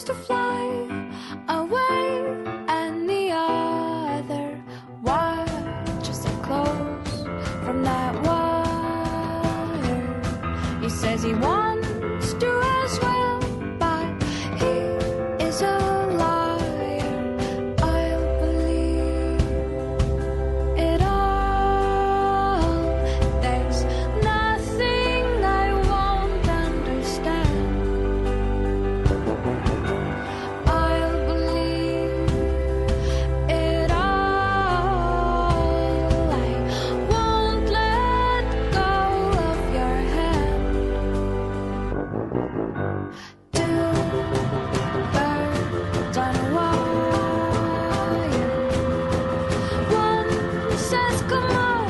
to fly away, and the other watches it close from that wire. He says he wants to as well, but he is a liar. I'll believe it all. There's nothing I won't understand. I'll believe it all. I won't let go of your hand. Two birds on a wire. One says come on,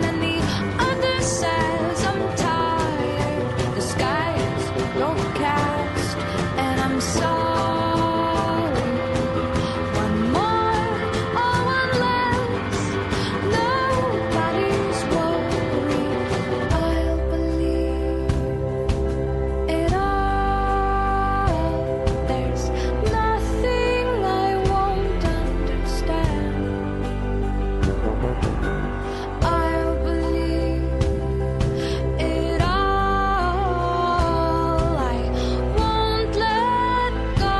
and the other says I'm tired. The sky's overcast, and I'm sorry. One more or one less, nobody's worried. I'll believe it all. There's nothing I won't understand. I'll believe it all. I won't let go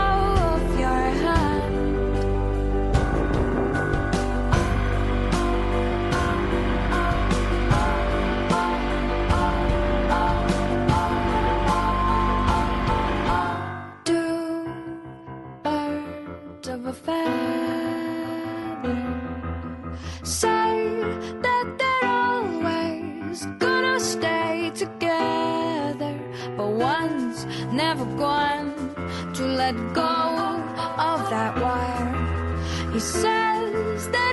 of your hand. Two birds of a feather say that they're always gonna stay together, but one's never going to let go of that wire. He says that